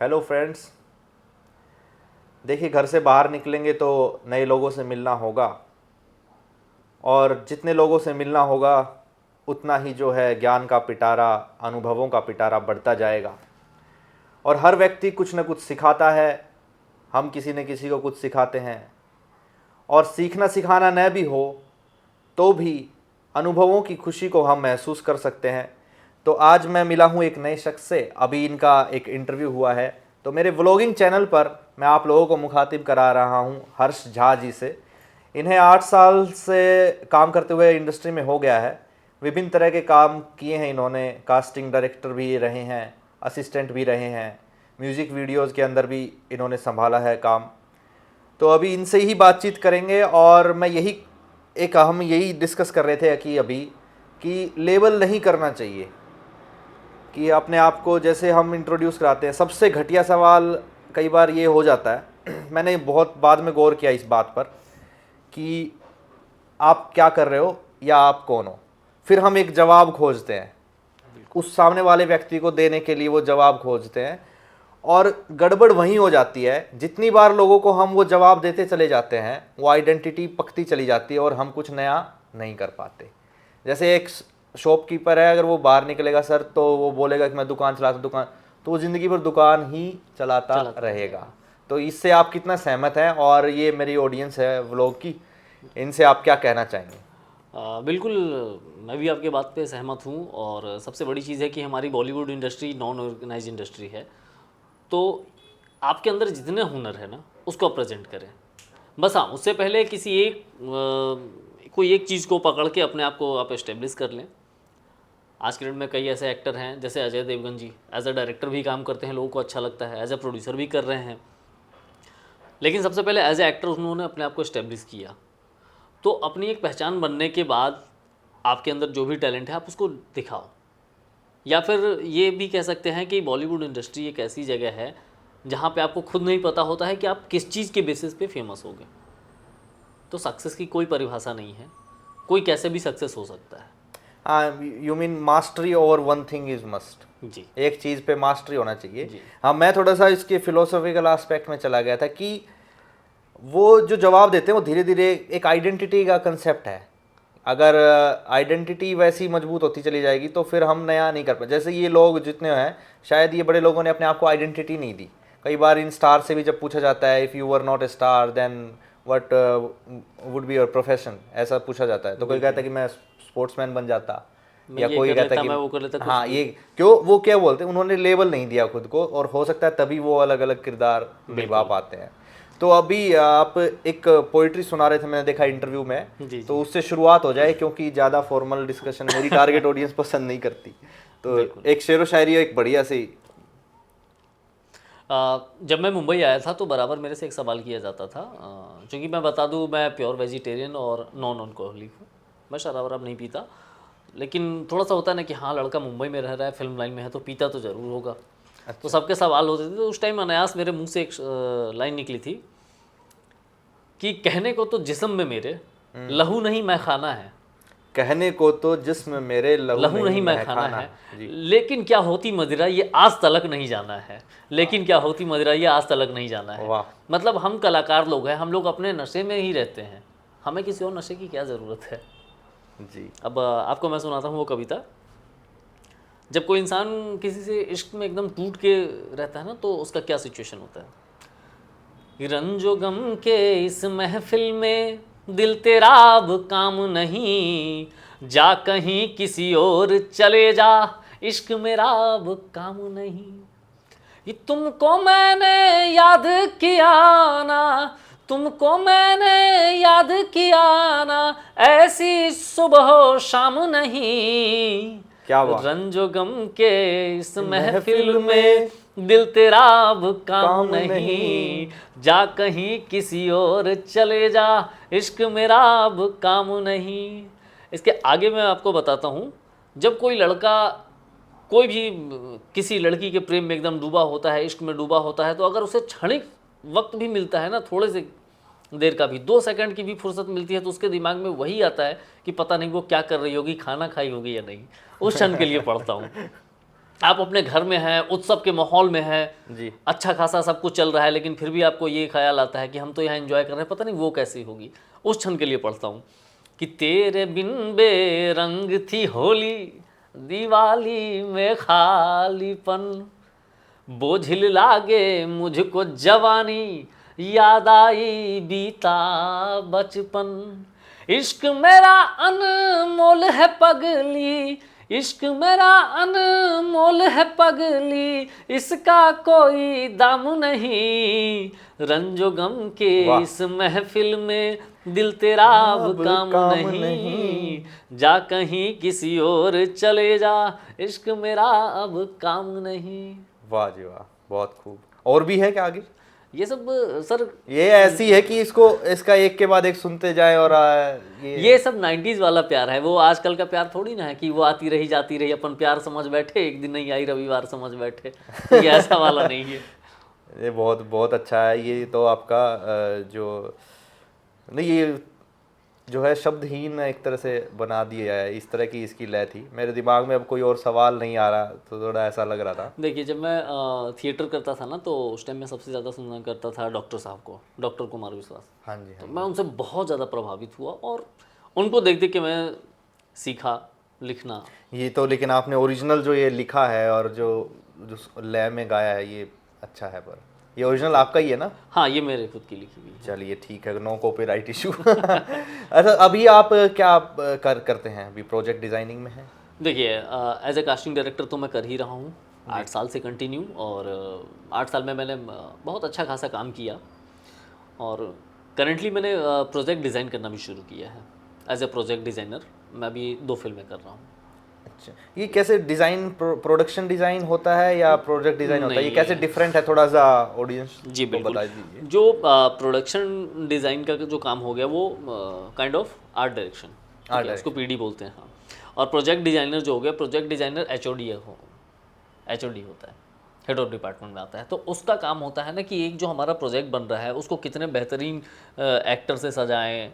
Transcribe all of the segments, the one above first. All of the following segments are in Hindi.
Hello friends. देखिए, घर से बाहर निकलेंगे तो नए लोगों से मिलना होगा, और जितने लोगों से मिलना होगा उतना ही जो है ज्ञान का पिटारा, अनुभवों का पिटारा बढ़ता जाएगा। और हर व्यक्ति कुछ न कुछ सिखाता है, हम किसी न किसी को कुछ सिखाते हैं। और सीखना सिखाना न भी हो तो भी अनुभवों की खुशी को हम महसूस कर सकते हैं। तो आज मैं मिला हूँ एक नए शख्स से, अभी इनका एक इंटरव्यू हुआ है। तो मेरे व्लॉगिंग चैनल पर मैं आप लोगों को मुखातिब करा रहा हूँ हर्ष झा जी से। इन्हें 8 साल से काम करते हुए इंडस्ट्री में हो गया है। विभिन्न तरह के काम किए हैं इन्होंने, कास्टिंग डायरेक्टर भी रहे हैं, असिस्टेंट भी रहे हैं, म्यूज़िक वीडियोज़ के अंदर भी इन्होंने संभाला है काम। तो अभी इनसे ही बातचीत करेंगे। और हम यही डिस्कस कर रहे थे कि लेबल नहीं करना चाहिए, कि अपने आप को जैसे हम इंट्रोड्यूस कराते हैं। सबसे घटिया सवाल कई बार ये हो जाता है मैंने बहुत बाद में गौर किया इस बात पर, कि आप क्या कर रहे हो या आप कौन हो। फिर हम एक जवाब खोजते हैं, उस सामने वाले व्यक्ति को देने के लिए वो जवाब खोजते हैं, और गड़बड़ वहीं हो जाती है। जितनी बार लोगों को हम वो जवाब देते चले जाते हैं, वो आइडेंटिटी पकती चली जाती है और हम कुछ नया नहीं कर पाते। जैसे एक शॉपकीपर है, अगर वो बाहर निकलेगा सर तो वो बोलेगा कि मैं दुकान चलाता दुकान, तो वो ज़िंदगी भर दुकान ही चलाता रहेगा। तो इससे आप कितना सहमत हैं? और ये मेरी ऑडियंस है व्लॉग की, इनसे आप क्या कहना चाहेंगे? बिल्कुल, मैं भी आपके बात पे सहमत हूँ। और सबसे बड़ी चीज़ है कि हमारी Bollywood industry non organise industry है। तो आपके अंदर जितने हुनर है ना, उसको आप प्रेजेंट करें। बस हाँ, उससे पहले किसी कोई एक चीज़ को पकड़ के अपने आप को आप एस्टेब्लिश कर लें। आज के डेट में कई ऐसे एक्टर हैं, जैसे अजय देवगन जी एज अ डायरेक्टर भी काम करते हैं, लोगों को अच्छा लगता है, एज अ प्रोड्यूसर भी कर रहे हैं। लेकिन सबसे पहले एज ए एक्टर उन्होंने अपने आप को एस्टेब्लिश किया। तो अपनी एक पहचान बनने के बाद आपके अंदर जो भी टैलेंट है आप उसको दिखाओ। या फिर ये भी कह सकते हैं कि बॉलीवुड इंडस्ट्री एक ऐसी जगह है जहाँ पे आपको खुद नहीं पता होता है कि आप किस चीज़ के बेसिस पे फेमस हो गए। तो सक्सेस की कोई परिभाषा नहीं है, कोई कैसे भी सक्सेस हो सकता है। हाँ, you mean mastery over one thing is must. जी एक चीज़ पे मास्टरी होना चाहिए। जी हाँ, मैं थोड़ा सा इसके फिलोसॉफिकल एस्पेक्ट में चला गया था कि वो जो जवाब देते हैं वो धीरे धीरे एक आइडेंटिटी का कंसेप्ट है। अगर आइडेंटिटी वैसी मजबूत होती चली जाएगी तो फिर हम नया नहीं कर पाए। जैसे ये लोग जितने हैं, शायद ये बड़े लोगों ने अपने आप को आइडेंटिटी नहीं दी। कई बार इन स्टार से भी जब पूछा जाता है, if you were not a star then what would be your profession, ऐसा पूछा जाता है। तो कोई कहता है कि मैं स्पोर्ट्समैन बन जाता, मैं या ये कोई कर कहता है लेता, कि मैं वो कर लेता, कुछ हाँ भी। ये क्यों, वो क्या बोलते हैं, उन्होंने लेबल नहीं दिया खुद को, और हो सकता है तभी वो अलग अलग किरदार निभा बिल्कुल। पाते हैं। तो अभी आप एक पोइट्री सुना रहे थे, मैंने देखा इंटरव्यू में। जी तो जी उससे शुरुआत हो जाए, क्योंकि ज़्यादा फॉर्मल डिस्कशन मेरी टारगेट ऑडियंस पसंद नहीं करती। तो बिल्कुल। एक शेरो शायरी, एक बढ़िया सी। जब मैं मुंबई आया था तो बराबर मेरे से एक सवाल किया जाता था। चूँकि मैं बता दूं, मैं प्योर वेजिटेरियन और नॉन अल्कोहलिक हूँ। मैं शराब वराब नहीं पीता, लेकिन थोड़ा सा होता है ना कि हाँ, लड़का मुंबई में रह रहा है, फिल्म लाइन में है, तो पीता तो ज़रूर होगा। तो सबके सवाल होते थे। तो उस टाइम अनायास मेरे मुंह से एक लाइन निकली थी कि कहने को तो जिस्म में मेरे लहू नहीं मैं खाना है, कहने को तो जिस्म मेरे लहू लहू नहीं नहीं मैं खाना महकाना है, है। जी। लेकिन क्या होती मदिरा ये आज तलक नहीं जाना है। लेकिन क्या होती मदिरा ये आज तलक नहीं जाना है। वाह। मतलब हम कलाकार लोग हैं, हम लोग अपने नशे में ही रहते हैं, हमें किसी और नशे की क्या ज़रूरत है। जी। अब आपको मैं सुनाता हूँ वो कविता। जब कोई इंसान किसी से इश्क में एकदम टूट के रहता है ना, तो उसका क्या सिचुएशन होता है। रंजो गम के इस महफिल में दिल तेरा अब काम नहीं, जा कहीं किसी और चले जा, इश्क मेरा अब काम नहीं। ये तुमको मैंने याद किया ना, तुमको मैंने याद किया ना, ऐसी सुबह शाम नहीं। क्या बात। रंजो गम के इस महफिल महफिल में दिल तेरा अब काम काम नहीं, नहीं। जा कहीं किसी और चले जा, इश्क मेरा अब काम नहीं। इसके आगे मैं आपको बताता हूँ। जब कोई लड़का कोई भी किसी लड़की के प्रेम में एकदम डूबा होता है, इश्क में डूबा होता है, तो अगर उसे क्षणिक वक्त भी मिलता है ना, थोड़े से देर का भी, 2 सेकंड की भी फुर्सत मिलती है, तो उसके दिमाग में वही आता है कि पता नहीं वो क्या कर रही होगी, खाना खाई होगी या नहीं। उस क्षण के लिए पढ़ता हूँ। आप अपने घर में हैं, उत्सव के माहौल में हैं, जी अच्छा खासा सब कुछ चल रहा है, लेकिन फिर भी आपको ये ख्याल आता है कि हम तो यहाँ एंजॉय कर रहे हैं, पता नहीं वो कैसी होगी। उस क्षण के लिए पढ़ता हूँ कि तेरे बिन बेरंग थी होली, दिवाली में खालीपन, बोझिल लागे मुझको जवानी, याद आई बीता बचपन। इश्क मेरा अनमोल है पगली, इश्क मेरा अनमोल है पगली, इसका कोई दाम नहीं, रंजो गम के वाह। इस महफिल में दिल तेरा अब काम नहीं, जा कहीं किसी और चले जा, इश्क मेरा अब काम नहीं। वाह जी वाह, बहुत खूब। और भी है क्या आगे? ये सब सर, ये ऐसी है कि इसको इसका एक के बाद एक सुनते जाए और ये सब 90s वाला प्यार है। वो आजकल का प्यार थोड़ी ना है कि वो आती रही जाती रही, अपन प्यार समझ बैठे, एक दिन नहीं आई रविवार समझ बैठे, तो ये ऐसा वाला नहीं है। ये बहुत बहुत अच्छा है। ये तो आपका जो नहीं, ये जो है शब्दहीन एक तरह से बना दिया है, इस तरह की इसकी लय थी। मेरे दिमाग में अब कोई और सवाल नहीं आ रहा, तो थोड़ा ऐसा लग रहा था। देखिए, जब मैं थिएटर करता था ना, तो उस टाइम में सबसे ज़्यादा सुना करता था डॉक्टर साहब को, डॉक्टर कुमार विश्वास। हाँ जी तो हाँ। मैं उनसे बहुत ज़्यादा प्रभावित हुआ और उनको देख देख के मैं सीखा लिखना। ये तो लेकिन आपने ओरिजिनल जो ये लिखा है और जो जो लय में गाया है, ये अच्छा है। पर ये ओरिजिनल आपका ही है ना? हाँ, ये मेरे खुद की लिखी हुई है। चलिए ठीक है, नो कॉपीराइट इशू। अच्छा, अभी आप क्या करते हैं? अभी प्रोजेक्ट डिजाइनिंग में है? देखिए, एज ए कास्टिंग डायरेक्टर तो मैं कर ही रहा हूँ 8 साल से कंटिन्यू, और 8 साल में मैंने बहुत अच्छा खासा काम किया, और करेंटली मैंने प्रोजेक्ट डिज़ाइन करना भी शुरू किया है। एज ए प्रोजेक्ट डिज़ाइनर मैं अभी 2 फिल्में कर रहा हूँ। अच्छा, ये कैसे डिज़ाइन, प्रोडक्शन डिज़ाइन होता है या प्रोजेक्ट डिज़ाइन होता है? ये नहीं। कैसे डिफरेंट है? थोड़ा सा ऑडियंस जी को बिल्कुल। बता दीजिए। जो प्रोडक्शन डिज़ाइन का जो काम हो गया, वो काइंड ऑफ आर्ट डायरेक्शन, उसको पीडी बोलते हैं। हाँ। और प्रोजेक्ट डिज़ाइनर जो हो गया, प्रोजेक्ट डिज़ाइनर एचओडी होता है, हेड ऑफ डिपार्टमेंट में आता है। तो उसका काम होता है ना कि एक जो हमारा प्रोजेक्ट बन रहा है उसको कितने बेहतरीन एक्टर से सजाएं,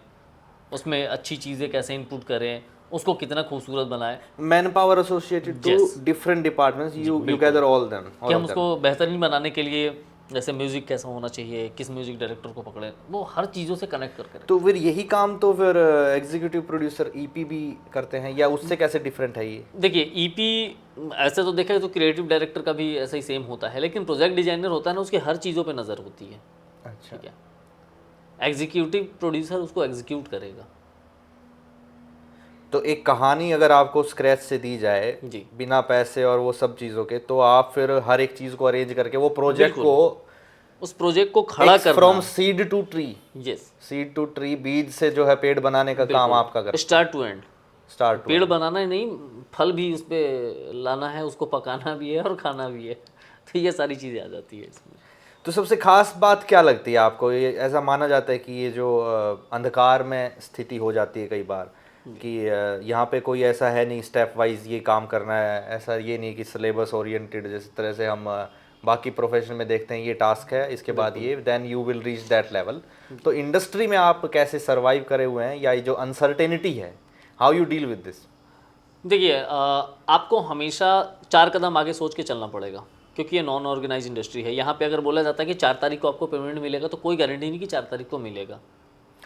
उसमें अच्छी चीज़ें कैसे इनपुट करें, उसको कितना खूबसूरत बनाएं, man power associated to different departments, you gather all them, कि हम उसको बेहतरीन बनाने के लिए, जैसे म्यूज़िक कैसा होना चाहिए, किस म्यूज़िक डायरेक्टर को पकड़े, वो हर चीज़ों से कनेक्ट कर करें। तो फिर यही काम तो फिर एग्जीक्यूटिव प्रोड्यूसर ईपी भी करते हैं, या उससे कैसे डिफरेंट है ये? देखिए, ईपी ऐसे तो देखा तो क्रिएटिव डायरेक्टर का भी ऐसा ही सेम होता है, लेकिन प्रोजेक्ट डिजाइनर होता है ना, उसकी हर चीज़ों पे नज़र होती है। अच्छा। ठीक है, एग्जीक्यूटिव प्रोड्यूसर उसको एग्जीक्यूट करेगा। तो एक कहानी अगर आपको स्क्रैच से दी जाए, जी बिना पैसे और वो सब चीज़ों के, तो आप फिर हर एक चीज़ को अरेंज करके वो प्रोजेक्ट को, उस प्रोजेक्ट को खड़ा करना, from seed to tree, yes, seed to tree, बीज से जो है पेड़ बनाने का काम आपका करते स्टार्ट टू एंड। स्टार्ट। पेड़ बनाना ही नहीं, फल भी उस पर लाना है, उसको पकाना भी है और खाना भी है, तो ये सारी चीज़ें आ जाती है इसमें। तो सबसे खास बात क्या लगती है आपको? ये ऐसा माना जाता है कि ये जो अंधकार में स्थिति हो जाती है कई बार, कि यहाँ पे कोई ऐसा है नहीं स्टेप वाइज ये काम करना है, ऐसा ये नहीं कि सिलेबस ओरिएंटेड जिस तरह से हम बाकी प्रोफेशन में देखते हैं, ये टास्क है, इसके बाद ये, then you will reach that level. तो इंडस्ट्री में आप कैसे सर्वाइव करे हुए हैं, या ये जो अनसर्टेनिटी है, how you deal with this? देखिए, आपको हमेशा 4 कदम आगे सोच के चलना पड़ेगा, क्योंकि ये नॉन ऑर्गेनाइज इंडस्ट्री है। यहाँ पे अगर बोला जाता है कि 4 तारीख को आपको पेमेंट मिलेगा, तो कोई गारंटी नहीं कि 4 तारीख को मिलेगा।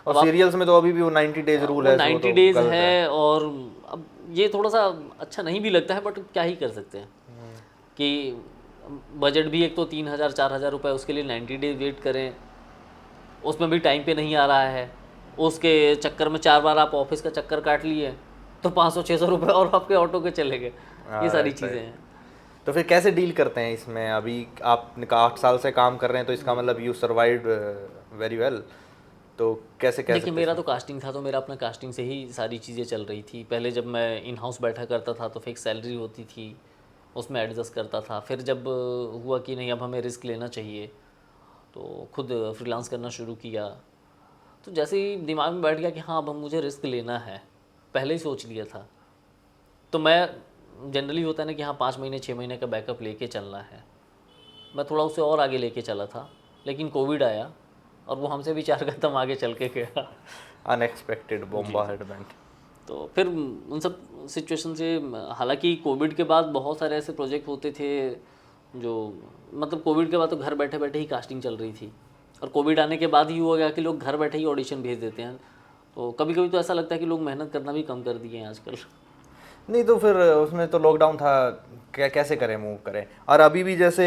और सीरियल्स में तो अभी भी वो 90 डेज रूल है, 90 डेज है, और अब ये थोड़ा सा अच्छा नहीं भी लगता है, बट क्या ही कर सकते हैं कि बजट भी एक तो 3,000 4,000 रुपये, उसके लिए 90 डेज वेट करें, उसमें भी टाइम पे नहीं आ रहा है, उसके चक्कर में 4 बार आप ऑफिस का चक्कर काट लिए, तो 500-600 रुपये और आपके ऑटो के चले गए। ये सारी चीज़ें हैं। तो फिर कैसे डील करते हैं इसमें? अभी आपने कहा 8 साल से काम कर रहे हैं, तो इसका मतलब यू सर्वाइव्ड वेरी वेल। तो कैसे देखिए, मेरा तो कास्टिंग था, तो मेरा अपना कास्टिंग से ही सारी चीज़ें चल रही थी। पहले जब मैं इन हाउस बैठा करता था तो फिक्स सैलरी होती थी, उसमें एडजस्ट करता था। फिर जब हुआ कि नहीं, अब हमें रिस्क लेना चाहिए, तो खुद फ्रीलांस करना शुरू किया। तो जैसे ही दिमाग में बैठ गया कि हाँ, अब मुझे रिस्क लेना है, पहले ही सोच लिया था, तो मैं जनरली होता है ना कि हाँ 5 महीने 6 महीने का बैकअप लेके चलना है, मैं थोड़ा उससे और आगे लेके चला था, लेकिन कोविड आया और वो हमसे भी 4 कदम आगे चल के गया। Unexpected bombardment. तो फिर उन सब सिचुएशन से, हालांकि कोविड के बाद बहुत सारे ऐसे प्रोजेक्ट होते थे जो, मतलब कोविड के बाद तो घर बैठे बैठे ही कास्टिंग चल रही थी, और कोविड आने के बाद ही हुआ गया कि लोग घर बैठे ही ऑडिशन भेज देते हैं। तो कभी कभी तो ऐसा लगता है कि लोग मेहनत करना भी कम कर दिए हैं आजकल। नहीं तो फिर उसमें तो लॉकडाउन था, कैसे करें, मूव करें। और अभी भी जैसे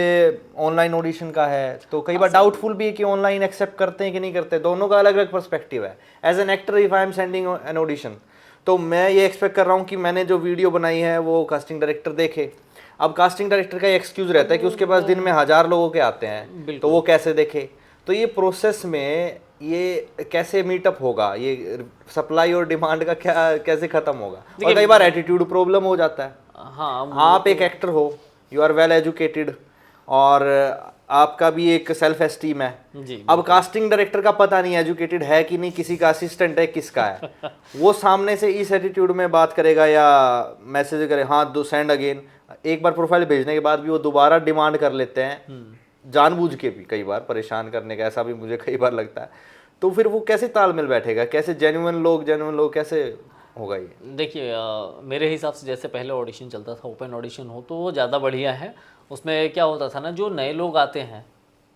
ऑनलाइन ऑडिशन का है तो कई बार डाउटफुल भी है कि ऑनलाइन एक्सेप्ट करते हैं कि नहीं करते, दोनों का अलग अलग पर्सपेक्टिव है। As an actor if I am sending an audition, तो मैं ये एक्सपेक्ट कर रहा हूँ कि मैंने जो वीडियो बनाई है वो कास्टिंग डायरेक्टर देखे। अब कास्टिंग डायरेक्टर का एक्सक्यूज रहता है कि उसके पास दिन में 1000 लोगों के आते हैं, तो वो कैसे देखे। तो ये प्रोसेस में ये कैसे मीटअप होगा, ये सप्लाई और डिमांड का क्या कैसे खत्म होगा। और कई बार एटीट्यूड प्रॉब्लम हो जाता है। हाँ, आप एक एक्टर हो, यू आर वेल एजुकेटेड, और आपका भी एक सेल्फ एस्टीम है जी। अब कास्टिंग डायरेक्टर का पता नहीं एजुकेटेड है कि नहीं, किसी का असिस्टेंट है, किसका है। वो सामने से इस एटीट्यूड में बात करेगा या मैसेज करे, हाँ दो सेंड अगेन। एक बार प्रोफाइल भेजने के बाद भी वो दोबारा डिमांड कर लेते हैं, जानबूझ के भी, कई बार परेशान करने का, ऐसा भी मुझे कई बार लगता है। तो फिर वो कैसे तालमेल बैठेगा, कैसे जेन्युइन लोग कैसे होगा ये। देखिए, मेरे हिसाब से जैसे पहले ऑडिशन चलता था, ओपन ऑडिशन हो, तो वो ज़्यादा बढ़िया है। उसमें क्या होता था ना, जो नए लोग आते हैं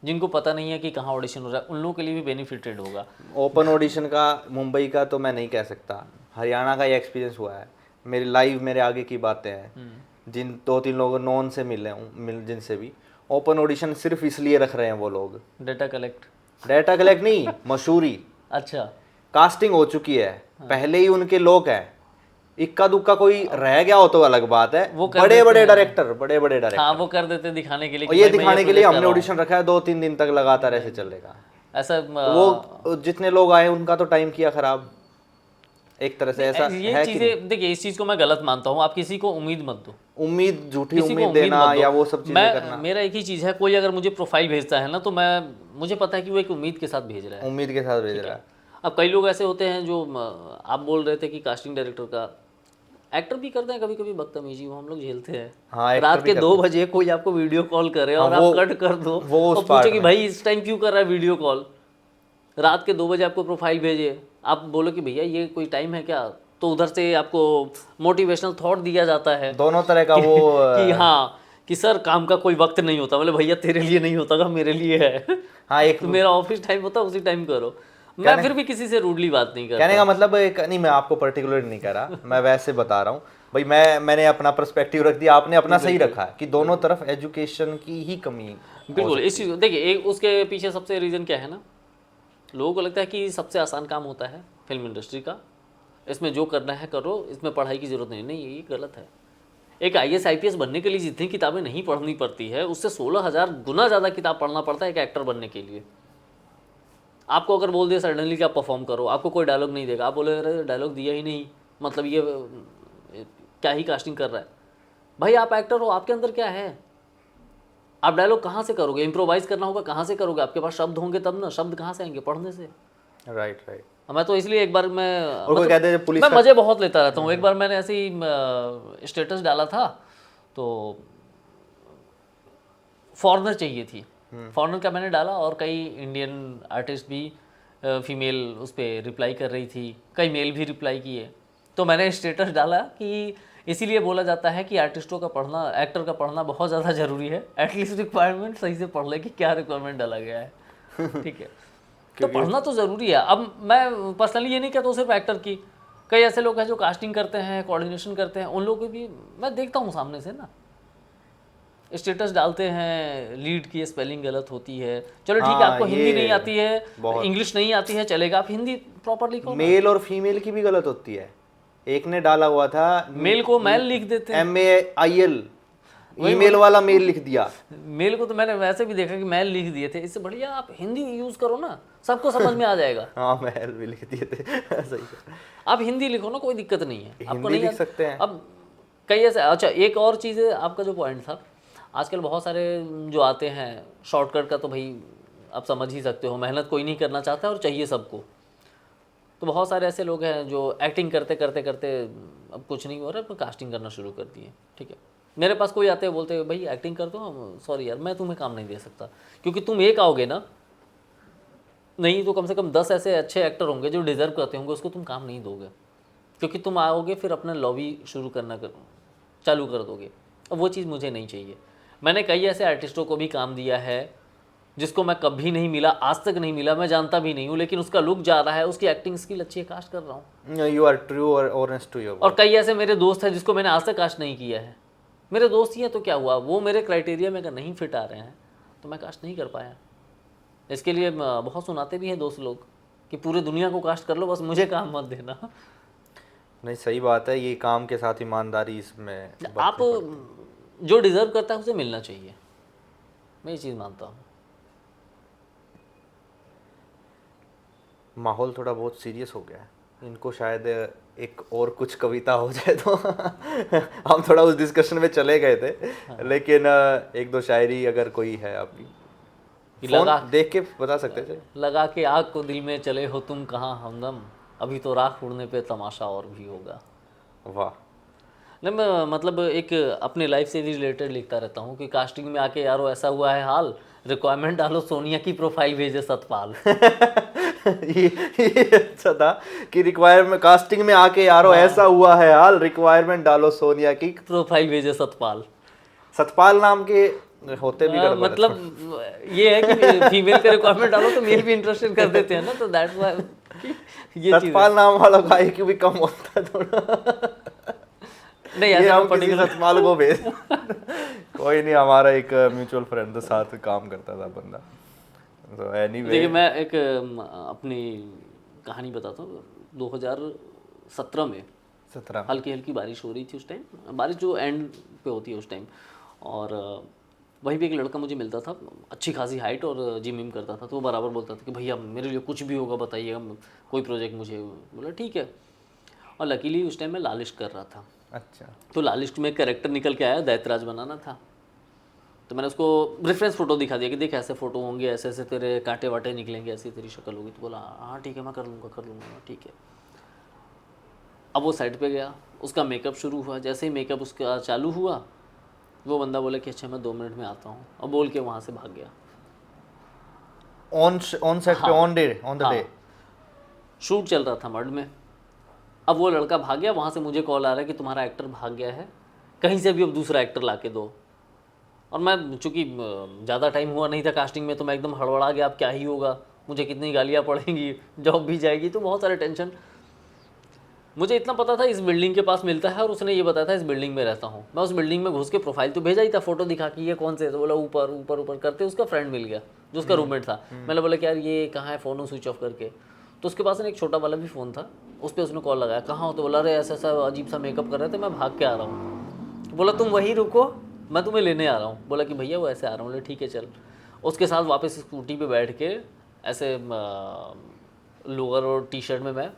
जिनको पता नहीं है कि कहाँ ऑडिशन हो रहा है, उन लोगों के लिए भी बेनिफिटेड होगा। ओपन ऑडिशन का मुंबई का तो मैं नहीं कह सकता, हरियाणा का ये एक्सपीरियंस हुआ है। मेरी लाइव मेरे आगे की बातें हैं, जिन 2-3 लोगों नॉन से मिले हूँ, जिनसे भी ओपन ऑडिशन सिर्फ इसलिए रख रहे हैं वो लोग, डेटा कलेक्ट नहीं, मशहूरी। अच्छा, कास्टिंग हो चुकी है, पहले ही उनके लोग हैं, इक्का दुक्का कोई रह गया हो तो अलग बात है। वो बड़े बड़े डायरेक्टर, हाँ, वो कर देते दिखाने के लिए और कि ये भाई मैं दिखाने के लिए प्रोजेक्ट कर हमने रहा हूँ। ऑडिशन रखा है, 2-3 दिन तक लगातार ऐसे चलेगा। ऐसा तो वो जितने लोग आए उनका तो टाइम किया खराब एक तरह से, ऐसा ये है कि नहीं? चीज़ें, देखिए, इस चीज़ को मैं गलत मानता हूँ। आप किसी को उम्मीद मत दो, उम्मीद, झूठी किसी को उम्मीद उम्मीद देना मत दो। या वो सब चीजें करना। मेरा एक ही चीज़ है, कोई अगर मुझे प्रोफाइल भेजता है ना, तो मुझे पता है कि वो एक उम्मीद के साथ भेज रहा है। उम्मीद के साथ भेज रहा है। अब कई लोग ऐसे होते हैं जो, आप बोल रहे थे कि कास्टिंग डायरेक्टर का, एक्टर भी करते हैं कभी कभी बदतमीजी, वो हम लोग झेलते हैं। हाँ, एक्टर रात भी के 2 बजे कोई आपको वीडियो कॉल करे और वो- आप कट कर दो वो उस और part पूछो कि में। भाई इस टाइम क्यों कर रहा है वीडियो कॉल। रात के 2 बजे आपको प्रोफाइल भेजे, आप बोलो कि भैया ये कोई टाइम है क्या, तो उधर से आपको मोटिवेशनल थॉट दिया जाता है दोनों तरह का कि, वो कि हाँ, कि सर काम का कोई वक्त नहीं होता। बोले भैया तेरे लिए नहीं होता, मेरे लिए है। हाँ, एक तो मेरा ऑफिस टाइम होता है, उसी टाइम करो। मैं फिर भी किसी से रूडली बात नहीं करता। कहने का मतलब नहीं, मैं आपको पर्टिकुलर नहीं कह रहा, मैं वैसे बता रहा हूँ भाई। मैंने अपना पर्सपेक्टिव रख दिया, आपने अपना सही रखा है कि दोनों तरफ एजुकेशन की ही कमी। बिल्कुल, इस चीज़ देखिए, एक उसके पीछे सबसे रीज़न क्या है ना, लोगों को लगता है कि सबसे आसान काम होता है फिल्म इंडस्ट्री का, इसमें जो करना है करो, इसमें पढ़ाई की ज़रूरत नहीं। नहीं, ये गलत है। एक IAS IPS बनने के लिए जितनी किताबें नहीं पढ़नी पड़ती है, उससे 16,000 गुना ज़्यादा किताब पढ़ना पड़ता है एक एक्टर बनने के लिए। आपको अगर बोल दिया सडनली कि आप परफॉर्म करो, आपको कोई डायलॉग नहीं देगा, आप बोले अरे डायलॉग दिया ही नहीं, मतलब ये क्या ही कास्टिंग कर रहा है। भाई आप एक्टर हो, आपके अंदर क्या है, आप डायलॉग कहाँ से करोगे, इम्प्रोवाइज करना होगा, कहाँ से करोगे, आपके पास शब्द होंगे तब ना, शब्द कहाँ से आएंगे, पढ़ने से। राइट। मैं तो इसलिए एक बार और कोई कहते हैं पुलिस मैं मज़े बहुत लेता रहता हूँ। एक बार मैंने ऐसे ही स्टेटस डाला था, तो फॉरेनर चाहिए थी, फॉरेनर का मैंने डाला, और कई इंडियन आर्टिस्ट भी फीमेल उस पर रिप्लाई कर रही थी, कई मेल भी रिप्लाई किए। तो मैंने स्टेटस डाला कि इसीलिए बोला जाता है कि आर्टिस्टों का पढ़ना, एक्टर का पढ़ना बहुत ज़्यादा ज़रूरी है। एटलीस्ट रिक्वायरमेंट सही से पढ़ ले कि क्या रिक्वायरमेंट डाला गया है। ठीक है, तो पढ़ना तो ज़रूरी है। अब मैं पर्सनली ये नहीं कहता हूँ सिर्फ एक्टर की, कई ऐसे लोग हैं जो कास्टिंग करते हैं, कोऑर्डिनेशन करते हैं, उन लोगों को भी मैं देखता हूँ सामने से ना, स्टेटस डालते हैं, लीड की स्पेलिंग गलत होती है। चलो ठीक है, आपको हिंदी नहीं आती है, इंग्लिश नहीं आती है, चलेगा, आप हिंदी प्रॉपर लिखो। मेल और फीमेल की भी गलत होती है। एक ने डाला हुआ था, मेल को मैल लिख देते हैं, MAIL, ईमेल वाला मेल लिख दिया। मेल को तो मैंने वैसे भी देखा कि मैल लिख दिए थे। इससे बढ़िया आप हिंदी यूज करो ना, सबको समझ में आ जाएगा। हाँ, मेल भी लिख दिए थे। सही है। आप हिंदी लिखो ना, कोई दिक्कत नहीं है, आपको हिंदी नहीं लिख सकते हैं। अब कई ऐसे, अच्छा एक और चीज़ है, आपका जो पॉइंट था, आजकल बहुत सारे जो आते हैं शॉर्टकट का, तो भाई आप समझ ही सकते हो, मेहनत कोई नहीं करना चाहता और चाहिए सबको। तो बहुत सारे ऐसे लोग हैं जो एक्टिंग करते करते करते अब कुछ नहीं हो रहा है, तो कास्टिंग करना शुरू कर दिए। ठीक है, मेरे पास कोई आते हैं, बोलते हैं भाई एक्टिंग कर दो, सॉरी यार मैं तुम्हें काम नहीं दे सकता, क्योंकि तुम एक आओगे ना, नहीं तो कम से कम 10 ऐसे अच्छे एक्टर होंगे जो डिजर्व करते होंगे, उसको तुम काम नहीं दोगे। क्योंकि तुम आओगे फिर अपना लॉबी चालू कर दोगे। अब वो चीज़ मुझे नहीं चाहिए। मैंने कई ऐसे आर्टिस्टों को भी काम दिया है जिसको मैं कभी नहीं मिला, आज तक नहीं मिला, मैं जानता भी नहीं हूँ, लेकिन उसका लुक जा रहा है, उसकी एक्टिंग स्किल अच्छी है, कास्ट कर रहा हूँ। यू आर ट्रू और ऑनेस्ट टू योर और कई ऐसे मेरे दोस्त हैं जिसको मैंने आज तक कास्ट नहीं किया है। मेरे दोस्त ही हैं तो क्या हुआ, वो मेरे क्राइटेरिया में अगर नहीं फिट आ रहे हैं तो मैं कास्ट नहीं कर पाया। इसके लिए बहुत सुनाते भी हैं दोस्त लोग कि पूरे दुनिया को कास्ट कर लो, बस मुझे काम मत देना। नहीं, सही बात है, ये काम के साथ ईमानदारी इसमें आप जो डिज़र्व करता है उसे मिलना चाहिए, मैं ये चीज़ मानता हूँ। माहौल थोड़ा बहुत सीरियस हो गया है, इनको शायद एक और कुछ कविता हो जाए तो हम थोड़ा उस डिस्कशन में चले गए थे। हाँ। लेकिन एक दो शायरी अगर कोई है आपकी, लगा देख के बता सकते थे। लगा के आग को दिल में चले हो तुम कहाँ हमदम, अभी तो राख उड़ने पे तमाशा और भी होगा। वाह। नहीं, मैं मतलब एक अपने लाइफ से भी रिलेटेड लिखता रहता हूँ कि कास्टिंग में आके यारो ऐसा हुआ है हाल, रिक्वायरमेंट डालो सोनिया की प्रोफाइल भेजे सतपाल। ये अच्छा था कि रिक्वायरमेंट कास्टिंग में आके यारो ऐसा हुआ है हाल, रिक्वायरमेंट डालो सोनिया की प्रोफाइल भेजे सतपाल। सतपाल नाम के होते भी गड़बड़ है। मतलब ये है कि फीमेल का रिक्वायरमेंट डालो तो मेल भी इंटरेस्टेड कर देते हैं ना, तो दैट्स व्हाई ये चीज़ सतपाल नाम वाला का IQ भी कम होता है थोड़ा। नहीं, ये ऐसा हम किसी पर्टिकुलर सतपाल को भेज कोई नहीं, हमारा एक म्यूचुअल फ्रेंड के साथ काम करता था बंदा। तो एनीवे, देखिए मैं एक अपनी कहानी बताता हूँ। 2017 में 17 हल्की हल्की बारिश हो रही थी उस टाइम, बारिश जो एंड पे होती है उस टाइम, और वहीं पे एक लड़का मुझे मिलता था, अच्छी खासी हाइट और जिम विम करता था। तो वो बराबर बोलता था कि भैया मेरे लिए कुछ भी होगा बताइएगा, कोई प्रोजेक्ट मुझे। बोला ठीक है। और लकीली उस टाइम मैं लालिश कर रहा था। अच्छा, तो लालिश में कैरेक्टर निकल के आया, दैत्यराज बनाना था। तो मैंने उसको रेफरेंस फ़ोटो दिखा दिया कि देख ऐसे फ़ोटो होंगे, ऐसे ऐसे तेरे कांटे वाटे निकलेंगे, ऐसी तेरी शक्ल होगी। तो बोला हाँ ठीक है मैं कर लूँगा ठीक है। अब वो साइड पे गया, उसका मेकअप शुरू हुआ। जैसे ही मेकअप उसका चालू हुआ, वो बंदा बोला कि अच्छा मैं 2 मिनट में आता हूँ, और बोल के वहाँ से भाग गया। ऑन सेट पे, ऑन द डे शूट चल रहा था मर्ड में। अब वो लड़का भाग गया, वहाँ से मुझे कॉल आ रहा है कि तुम्हारा एक्टर भाग गया है, कहीं से भी अब दूसरा एक्टर ला के दो। और मैं चूँकि ज़्यादा टाइम हुआ नहीं था कास्टिंग में, तो मैं एकदम हड़बड़ा गया, अब क्या ही होगा, मुझे कितनी गालियाँ पड़ेंगी, जॉब भी जाएगी, तो बहुत सारे टेंशन। मुझे इतना पता था इस बिल्डिंग के पास मिलता है, और उसने ये बताया था इस बिल्डिंग में रहता हूँ। मैं उस बिल्डिंग में घुस के प्रोफाइल तो भेजा ही था, फोटो दिखा कि ये कौन से, तो बोला ऊपर ऊपर ऊपर करते उसका फ्रेंड मिल गया जो उसका रूममेट था। मैंने बोला कि यार ये कहाँ है, फ़ोन स्विच ऑफ करके। तो उसके पास एक छोटा वाला भी फ़ोन था, उस पर उसने कॉल लगाया, कहाँ हो, तो बोला अरे ऐसा ऐसा अजीब सा मेकअप कर रहे थे, मैं भाग के आ रहा हूँ। बोला तुम वहीं रुको, मैं तुम्हें लेने आ रहा हूँ। बोला कि भैया वो ऐसे आ रहा हूँ। बोले ठीक है चल। उसके साथ वापस स्कूटी पे बैठ के ऐसे लोअर और टी शर्ट में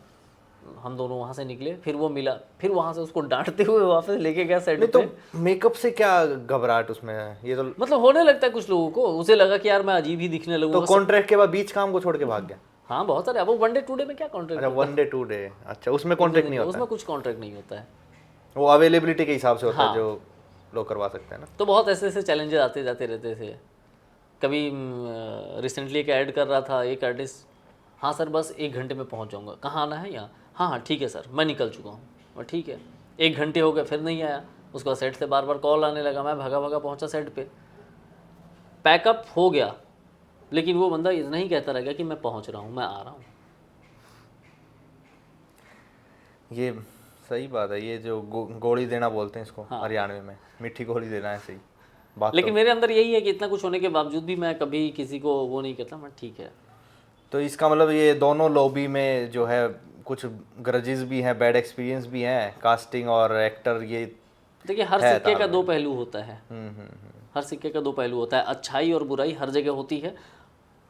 हम दोनों वहाँ से निकले। फिर वो मिला, फिर वहाँ से उसको डांटते हुए वापस लेके गया सेट पे। तो मेकअप से क्या घबराहट उसमें है, ये तो मतलब होने लगता है कुछ लोगों को, उसे लगा कि यार मैं अजीब ही दिखने लगूंगा। तो कॉन्ट्रैक्ट के बाद बीच काम को छोड़ के भाग गया। हाँ बहुत सारे। अब वो 1 डे 2 डे में क्या कॉन्ट्रैक्ट अच्छा, 1 डे 2 डे, अच्छा उसमें कॉन्ट्रैक्ट नहीं होता उसमें कुछ कॉन्ट्रैक्ट नहीं होता है, वो अवेलेबिलिटी के हिसाब से होता है हाँ। जो लोग करवा सकते हैं ना। तो बहुत ऐसे ऐसे चैलेंजेस आते जाते रहते थे। कभी रिसेंटली एक ऐड कर रहा था एक आर्टिस्ट, हाँ सर बस 1 घंटे में पहुँच जाऊँगा, कहाँ आना है यहाँ, हाँ हाँ ठीक है सर मैं निकल चुका हूँ। और ठीक है, 1 घंटे हो गए फिर नहीं आया। उसका सेट से बार बार कॉल आने लगा, मैं भागा भागा पहुँचा सेट पे, पैकअप हो गया, लेकिन वो बंदा इतना ही कहता रह गया कि मैं पहुँच रहा हूँ, मैं आ रहा हूँ। ये सही बात है, ये जो गोली देना बोलते हैं इसको, हाँ। हरियाणवी में मीठी गोली देना है, सही बात। लेकिन मेरे अंदर यही है कि इतना कुछ होने के बावजूद भी मैं कभी किसी को वो नहीं कहता, मैं ठीक है। तो इसका मतलब ये दोनों लॉबी में जो है कुछ ग्रजेस भी हैं, बैड एक्सपीरियंस भी हैं, कास्टिंग और एक्टर, ये देखिए हर सिक्के का 2 पहलू होता है। हम्म। हर सिक्के का 2 पहलू होता है, अच्छाई और बुराई हर जगह होती है।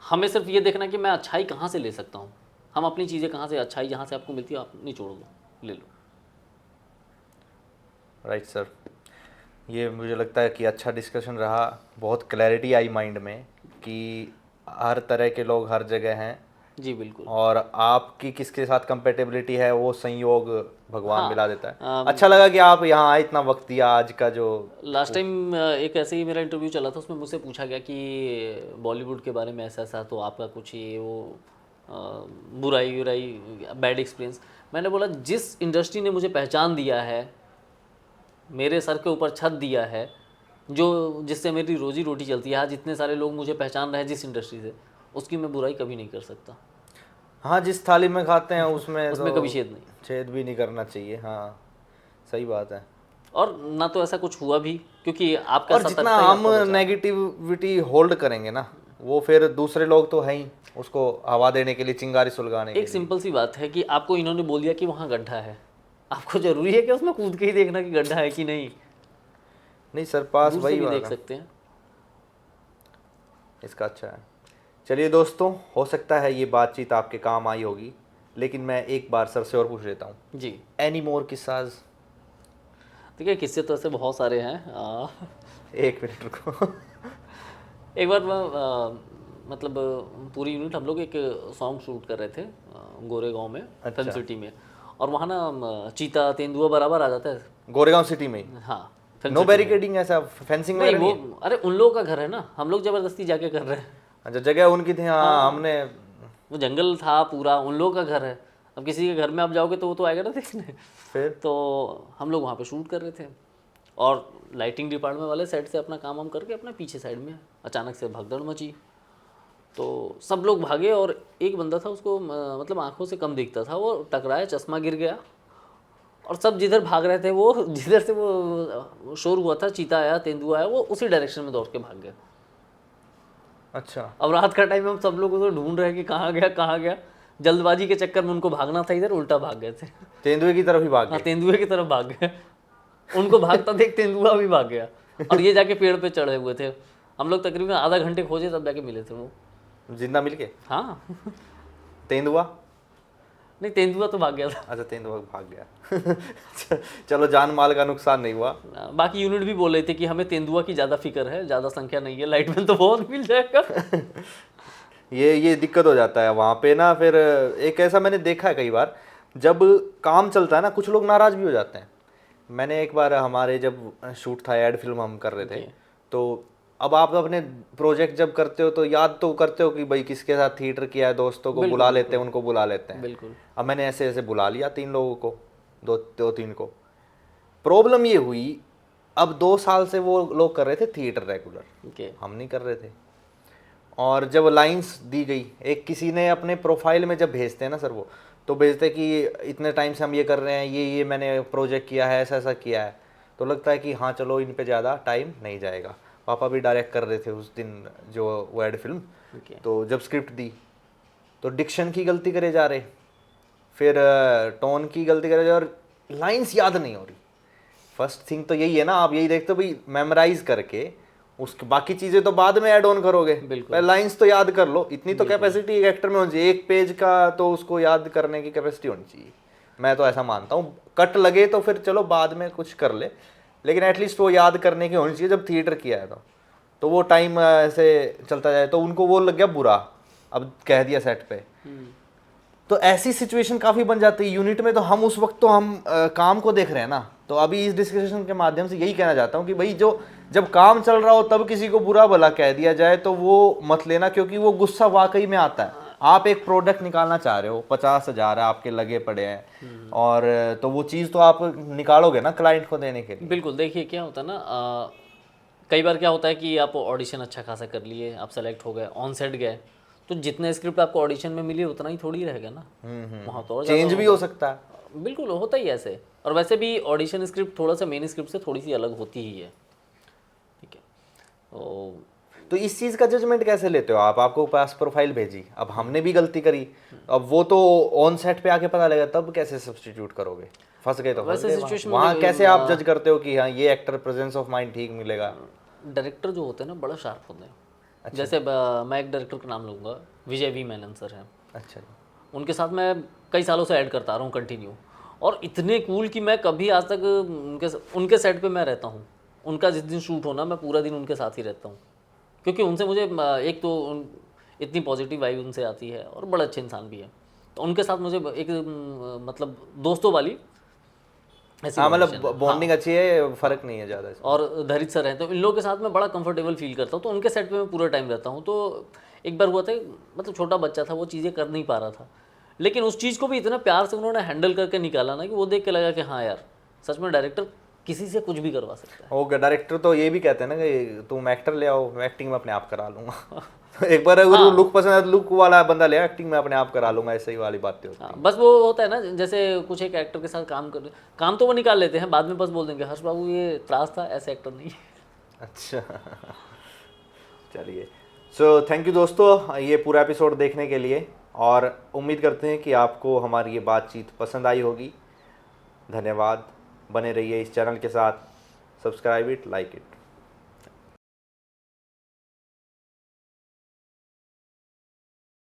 हमें सिर्फ ये देखना कि मैं अच्छाई कहाँ से ले सकता हूँ, हम अपनी चीज़ें कहाँ से, अच्छाई जहाँ से आपको मिलती है आप निचोड़ लो, ले लो। राइट सर, ये मुझे लगता है कि अच्छा डिस्कशन रहा, बहुत क्लैरिटी आई माइंड में कि हर तरह के लोग हर जगह हैं। जी बिल्कुल। और आपकी किसके साथ कंपेटेबिलिटी है वो संयोग भगवान हाँ, मिला देता है। अच्छा लगा कि आप यहाँ आए, इतना वक्त दिया। आज का जो लास्ट टाइम एक ऐसे ही मेरा इंटरव्यू चला था, उसमें मुझसे पूछा गया कि बॉलीवुड के बारे में ऐसा ऐसा, तो आपका कुछ ये वो बुराई बुराई बैड एक्सपीरियंस। मैंने बोला जिस इंडस्ट्री ने मुझे पहचान दिया है, मेरे सर के ऊपर छत दिया है, जो जिससे मेरी रोजी रोटी चलती है, आज इतने सारे लोग मुझे पहचान रहे हैं जिस इंडस्ट्री से, उसकी मैं बुराई कभी नहीं कर सकता। हाँ, जिस थाली में खाते हैं उसमें उसमें तो कभी छेद नहीं। छेद भी नहीं करना चाहिए। हाँ, सही बात है। और ना तो ऐसा कुछ हुआ भी, क्योंकि आपका और जितना सतर्कता ही हम आपको बचा। नेगेटिविटी होल्ड करेंगे ना, वो फिर दूसरे लोग तो हैं ही उसको हवा देने के लिए, चिंगारी सुलगाने के एक लिए। सिंपल सी बात है कि आपको इन्होंने बोल दिया कि वहाँ गड्ढा है, आपको जरूरी है कि उसमें कूद के ही देखना कि गड्ढा है कि नहीं? नहीं सर, पास दूर से वही भी बात देख है। सकते हैं। इसका अच्छा है। चलिए दोस्तों, हो सकता है ये बातचीत आपके काम आई होगी, लेकिन मैं एक बार सर से और पूछ लेता हूँ, जी एनी मोर किस्साज? देखिए, किस्से तो ऐसे बहुत सारे हैं। 1 मिनट रुको। एक बार मैं मतलब पूरी यूनिट हम लोग एक सॉन्ग शूट कर रहे थे गोरेगांव में, फिल्म सिटी में। और वहाँ ना चीता तेंदुआ बराबर आ जाता है। गोरेगांव सिटी में ही? हाँ, फिल्म नो सिटी में। बैरिकेडिंग, ऐसा फेंसिंग नहीं, वगैरह वो नहीं है? अरे उन लोगों का घर है ना, हम लोग जबरदस्ती जाके कर रहे हैं। अच्छा, जगह उनकी थी। हाँ, हमने वो जंगल था पूरा, उन लोगों का घर है। अब किसी के घर में आप जाओगे तो वो तो आएगा ना देखने। फिर तो हम लोग वहाँ पे शूट कर रहे थे, और लाइटिंग डिपार्टमेंट वाले सेट से अपना काम करके अपना पीछे साइड में अचानक से भगदड़ मची। तो सब लोग भागे, और एक बंदा था, उसको मतलब आंखों से कम दिखता था, वो टकराया, चश्मा गिर गया। और सब जिधर भाग रहे थे, वो जिधर से वो शोर हुआ था, चीता आया तेंदुआ आया, वो उसी डायरेक्शन में दौड़ के भाग गया। अच्छा, अब रात का टाइम, हम सब लोग उसको ढूंढ रहे हैं कि कहाँ गया कहाँ गया। जल्दबाजी के चक्कर में उनको भागना था इधर, उल्टा भाग गए थे। तेंदुए की तरफ ही भाग हाँ, गए? तेंदुए की तरफ भाग गए। उनको भागता देख तेंदुआ भी भाग गया, और ये जाके पेड़ पे चढ़े हुए थे। हम लोग तकरीबन आधा घंटे खोजे, तब जाके मिले थे वो। जिंदा मिल के? हाँ। तेंदुआ? नहीं, तेंदुआ तो भाग गया था। अच्छा, तेंदुआ भाग गया। चलो, जान माल का नुकसान नहीं हुआ। बाकी यूनिट भी बोल रहे थे कि हमें तेंदुआ की ज़्यादा फिक्र है, ज़्यादा संख्या नहीं है, लाइटमैन तो बहुत मिल जाएगा। ये दिक्कत हो जाता है वहाँ पे ना। फिर एक ऐसा मैंने देखा है कई बार, जब काम चलता है ना, कुछ लोग नाराज़ भी हो जाते हैं। मैंने एक बार, हमारे जब शूट था, ऐड फिल्म हम कर रहे थे, तो अब आप अपने प्रोजेक्ट जब करते हो तो याद तो करते हो कि भाई किसके साथ थिएटर किया है, दोस्तों को बुला लेते हैं, उनको बुला लेते हैं। बिल्कुल। अब मैंने ऐसे ऐसे बुला लिया 3 लोगों को, दो तीन को। प्रॉब्लम ये हुई, अब 2 साल से वो लोग कर रहे थे थिएटर रेगुलर, हम नहीं कर रहे थे। और जब लाइंस दी गई, एक किसी ने अपने प्रोफाइल में जब भेजते हैं ना सर, वो तो भेजते हैं कि इतने टाइम से हम ये कर रहे हैं, ये मैंने प्रोजेक्ट किया है, ऐसा ऐसा किया है। तो लगता है कि हाँ चलो, इन पे ज़्यादा टाइम नहीं जाएगा। पापा भी डायरेक्ट कर रहे थे उस दिन जो वो एड फिल्म। तो जब स्क्रिप्ट दी तो डिक्शन की गलती करे जा रहे, फिर टोन की गलती करे जा रहे, और लाइंस याद नहीं हो रही। फर्स्ट थिंग तो यही है ना, आप यही देखते हो भाई, मेमोराइज करके उसके बाकी चीज़ें तो बाद में ऐड ऑन करोगे, पहले लाइंस तो याद कर लो। इतनी तो कैपेसिटी एक एक्टर में होनी चाहिए, एक पेज का तो उसको याद करने की कैपेसिटी होनी चाहिए। मैं तो ऐसा मानता हूँ। कट लगे तो फिर चलो बाद में कुछ कर ले, लेकिन एटलीस्ट वो याद करने की होनी चाहिए। जब थिएटर किया है तो वो टाइम ऐसे चलता जाए तो उनको वो लग गया बुरा, अब कह दिया सेट पे, तो ऐसी सिचुएशन काफ़ी बन जाती है यूनिट में। तो हम उस वक्त तो हम काम को देख रहे हैं ना। तो अभी इस डिस्कशन के माध्यम से यही कहना चाहता हूँ कि भाई, जो जब काम चल रहा हो तब किसी को बुरा भला कह दिया जाए तो वो मत लेना, क्योंकि वो गुस्सा वाकई में आता है। आप एक प्रोडक्ट निकालना चाह रहे हो, 50,000 आपके लगे पड़े हैं, और तो वो चीज़ तो आप निकालोगे ना क्लाइंट को देने के लिए। बिल्कुल। देखिए, क्या होता है ना, कई बार क्या होता है कि आप ऑडिशन अच्छा खासा कर लिए, आप सेलेक्ट हो गए, ऑन सेट गए, तो जितने स्क्रिप्ट आपको ऑडिशन में मिली उतना ही थोड़ी रहेगा ना। वहाँ तो और चेंज भी हो सकता है। बिल्कुल, होता ही ऐसे। और वैसे भी ऑडिशन स्क्रिप्ट थोड़ा सा मेन स्क्रिप्ट से थोड़ी सी अलग होती ही है। ठीक है। तो इस चीज़ का जजमेंट कैसे लेते हो आप? आपको पास प्रोफाइल भेजी, अब हमने भी गलती करी, अब वो तो ऑन सेट पे आके पता लगा, तब कैसे सब्स्टिट्यूट करोगे? फंस गए तो फंस गए। वहाँ कैसे आप जज करते हो कि हाँ ये एक्टर प्रेजेंस ऑफ माइंड ठीक मिलेगा? डायरेक्टर जो होते हैं ना, बड़ा शार्प होते हैं। अच्छा। जैसे मैं एक डायरेक्टर का नाम लूँगा, विजय वी मेनन सर हैं। अच्छा। उनके साथ मैं कई सालों से ऐड करता आ रहा हूँ कंटिन्यू, और इतने कूल कि मैं कभी आज तक उनके सेट पे मैं रहता हूँ। उनका जिस दिन शूट होना, मैं पूरा दिन उनके साथ ही रहता हूँ, क्योंकि उनसे मुझे एक तो इतनी पॉजिटिव वाइब उनसे आती है, और बड़े अच्छे इंसान भी हैं। तो उनके साथ मुझे एक मतलब दोस्तों वाली ऐसी हाँ combination मतलब है। बॉन्डिंग अच्छी है, फर्क नहीं है ज़्यादा इसमें। और धरित सर हैं तो इन लोगों के साथ मैं बड़ा कंफर्टेबल फील करता हूँ, तो उनके सेट पे मैं पूरा टाइम रहता हूँ। तो एक बार हुआ था, मतलब छोटा बच्चा था, वो चीज़ें कर नहीं पा रहा था, लेकिन उस चीज़ को भी इतना प्यार से उन्होंने हैंडल करके निकाला ना कि वो देख के लगा कि हाँ यार, सच में डायरेक्टर किसी से कुछ भी करवा सकता है। वो डायरेक्टर तो ये भी कहते हैं ना कि तुम एक्टर ले आओ, मैं एक्टिंग में अपने आप करा लूँगा। तो एक बार अगर वो हाँ लुक पसंद है तो लुक वाला बंदा ले आओ, एक्टिंग में अपने आप करा लूँगा, ऐसे ही वाली बातें होती हाँ, हैं। बस वो होता है ना, जैसे कुछ एक एक्टर के साथ काम तो वो निकाल लेते हैं, बाद में बस बोल देंगे हर्ष बाबू ये त्रास था, ऐसे एक्टर नहीं है। अच्छा। चलिए, सो थैंक यू दोस्तों ये पूरा एपिसोड देखने के लिए, और उम्मीद करते हैं कि आपको हमारी ये बातचीत पसंद आई होगी। धन्यवाद, बने रहिए इस चैनल के साथ, सब्सक्राइब इट, लाइक इट।